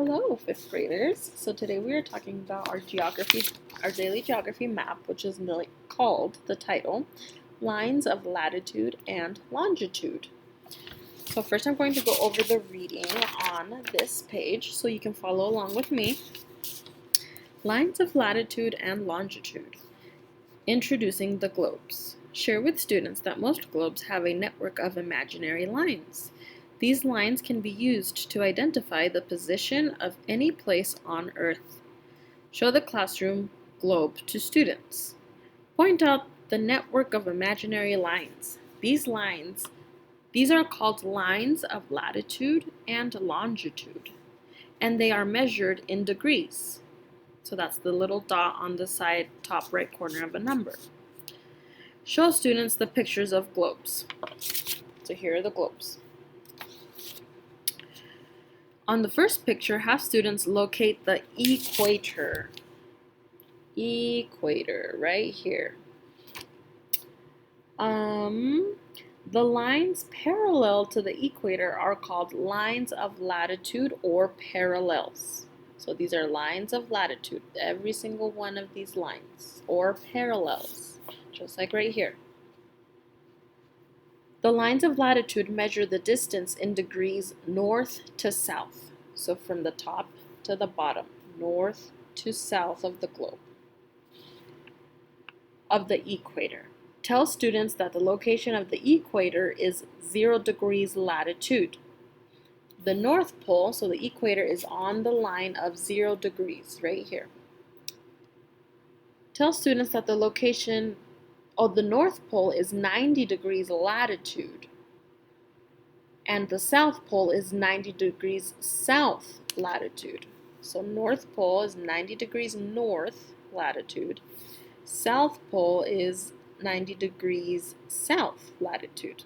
Hello, fifth graders. So today we are talking about our daily geography map, which is called the title, Lines of Latitude and Longitude. So first I'm going to go over the reading on this page so you can follow along with me. Lines of Latitude and Longitude. Introducing the globes. Share with students that most globes have a network of imaginary lines. These lines can be used to identify the position of any place on Earth. Show the classroom globe to students. Point out the network of imaginary lines. These are called lines of latitude and longitude, and they are measured in degrees. So that's the little dot on the side top right corner of a number. Show students the pictures of globes. So here are the globes. On the first picture, have students locate the equator. Equator, right here. The lines parallel to the equator are called lines of latitude or parallels. So these are lines of latitude, every single one of these lines, or parallels, just like right here. The lines of latitude measure the distance in degrees north to south. So from the top to the bottom, north to south of the globe, of the equator. Tell students that the location of the equator is 0 degrees latitude. The North Pole, so the equator is on the line of 0 degrees, right here. Tell students that the location of the North Pole is 90 degrees latitude, and the South Pole is 90 degrees south latitude. So North Pole is 90 degrees north latitude. South Pole is 90 degrees south latitude.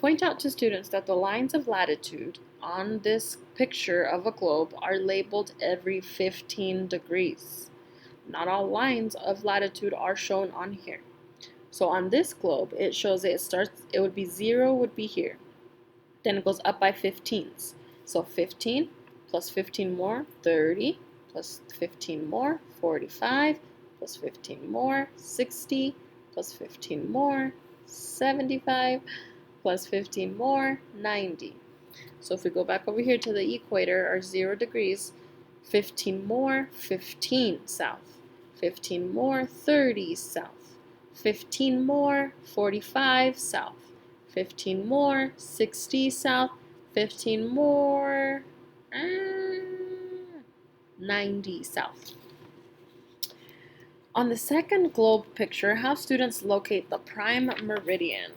Point out to students that the lines of latitude on this picture of a globe are labeled every 15 degrees. Not all lines of latitude are shown on here. So on this globe, it shows it would be 0 would be here. Then it goes up by 15s. So 15 plus 15 more, 30, plus 15 more, 45, plus 15 more, 60, plus 15 more, 75, plus 15 more, 90. So if we go back over here to the equator, our 0 degrees, 15 more, 15 south, 15 more, 30 south, 15 more, 45 south, 15 more, 60 south, 15 more, 90 south. On the second globe picture, have students locate the prime meridian.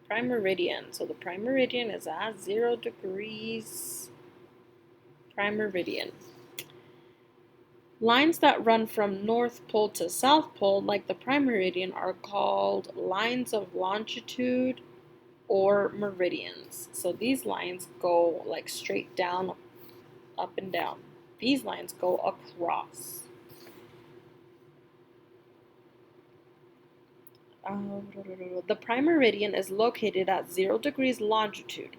Prime meridian. So the prime meridian is at 0 degrees. Prime meridian. Lines that run from North Pole to South Pole, like the prime meridian, are called lines of longitude or meridians. So these lines go like straight down, up and down. These lines go across. The prime meridian is located at 0 degrees longitude.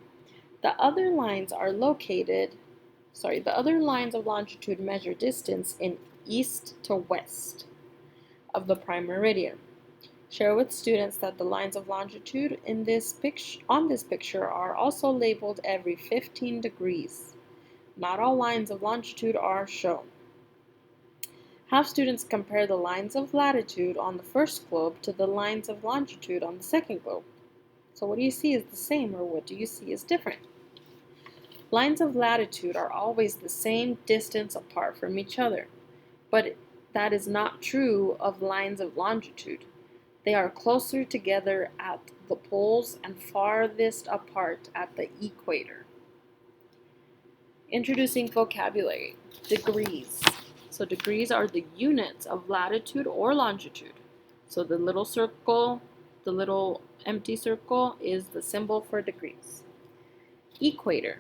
The other lines of longitude measure distance in east to west of the prime meridian. Share with students that the lines of longitude on this picture are also labeled every 15 degrees. Not all lines of longitude are shown. Have students compare the lines of latitude on the first globe to the lines of longitude on the second globe. So what do you see is the same, or what do you see is different? Lines of latitude are always the same distance apart from each other, but that is not true of lines of longitude. They are closer together at the poles and farthest apart at the equator. Introducing vocabulary. Degrees. So degrees are the units of latitude or longitude. So the little circle, the little empty circle is the symbol for degrees. Equator.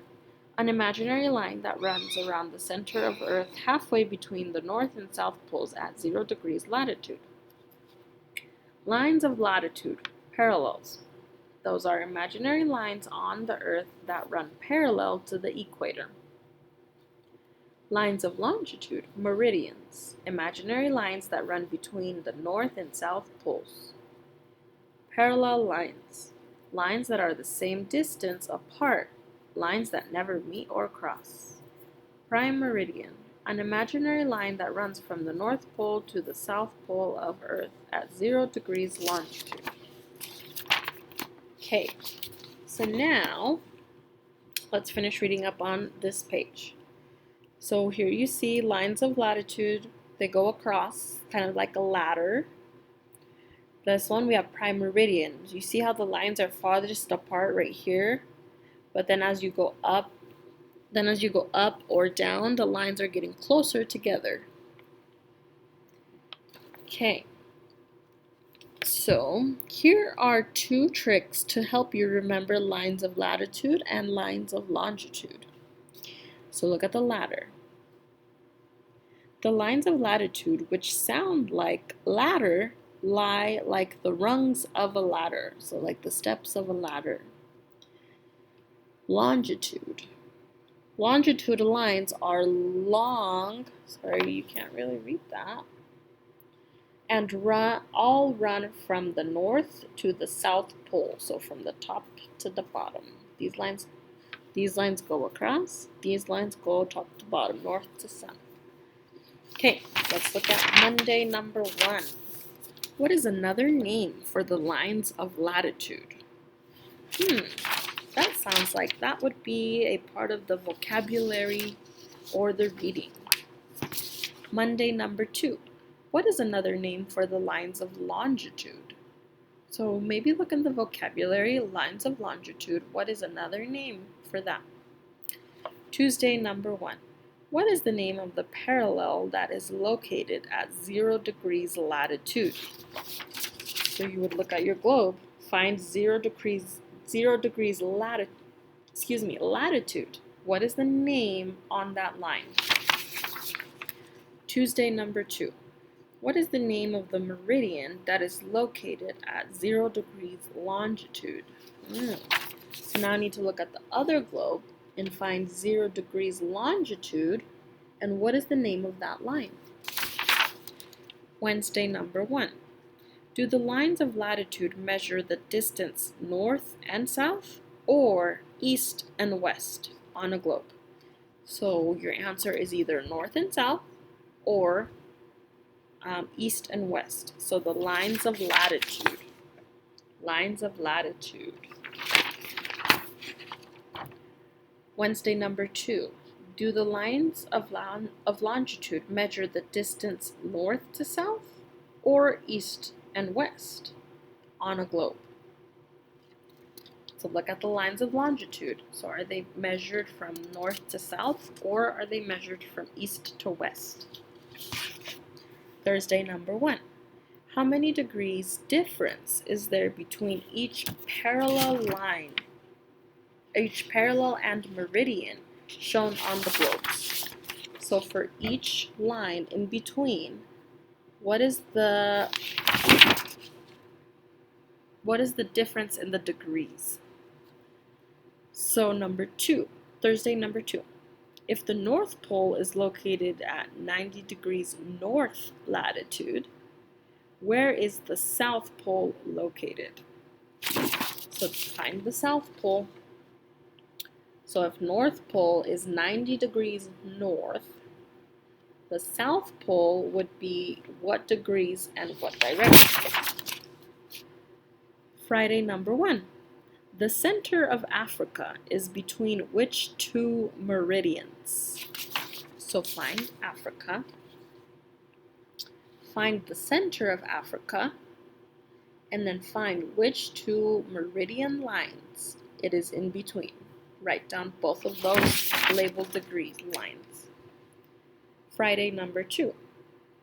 An imaginary line that runs around the center of Earth halfway between the North and South poles at 0 degrees latitude. Lines of latitude, parallels. Those are imaginary lines on the Earth that run parallel to the equator. Lines of longitude, meridians, imaginary lines that run between the north and south poles. Parallel lines, lines that are the same distance apart, lines that never meet or cross. Prime meridian, an imaginary line that runs from the North Pole to the South Pole of Earth at 0 degrees longitude. Okay, so now let's finish reading up on this page. So here you see lines of latitude. They go across, kind of like a ladder. This one we have prime meridians. You see how the lines are farthest apart right here? But then as you go up or down, the lines are getting closer together. Okay. So here are 2 tricks to help you remember lines of latitude and lines of longitude. So look at the ladder. The lines of latitude, which sound like ladder, lie like the rungs of a ladder, so like the steps of a ladder. Longitude. Longitude lines are long, sorry, you can't really read that, and all run from the north to the south pole, so from the top to the bottom. These lines go across, these lines go top to bottom, north to south. Okay, let's look at Monday number 1. What is another name for the lines of latitude? That sounds like that would be a part of the vocabulary or the reading. Monday number 2. What is another name for the lines of longitude? So maybe look in the vocabulary, lines of longitude. What is another name for that? Tuesday number 1. What is the name of the parallel that is located at 0 degrees latitude? So you would look at your globe, find 0 degrees latitude. What is the name on that line? Tuesday number 2. What is the name of the meridian that is located at 0 degrees longitude? So now I need to look at the other globe and find 0 degrees longitude, and what is the name of that line? Wednesday number 1. Do the lines of latitude measure the distance north and south or east and west on a globe? So your answer is either north and south or east and west. So the lines of latitude. Wednesday number 2. Do the lines of longitude measure the distance north to south or east and west on a globe? So look at the lines of longitude. So are they measured from north to south or are they measured from east to west? Thursday number 1. How many degrees difference is there between each parallel and meridian shown on the globes? So for each line in between, what is the difference in the degrees? So Thursday number 2. If the North Pole is located at 90 degrees north latitude, where is the South Pole located? So find the South Pole. So if North Pole is 90 degrees north, the South Pole would be what degrees and what direction? Friday number 1. The center of Africa is between which 2 meridians? So find Africa. Find the center of Africa, and then find which 2 meridian lines it is in between. Write down both of those labeled degrees lines. Friday number 2.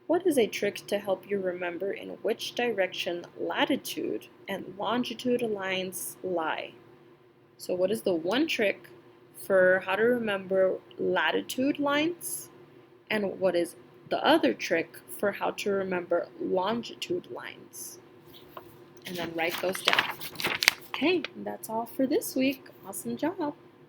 What is a trick to help you remember in which direction latitude and longitude lines lie? So what is the one trick for how to remember latitude lines? And what is the other trick for how to remember longitude lines? And then write those down. Okay, that's all for this week. Awesome job.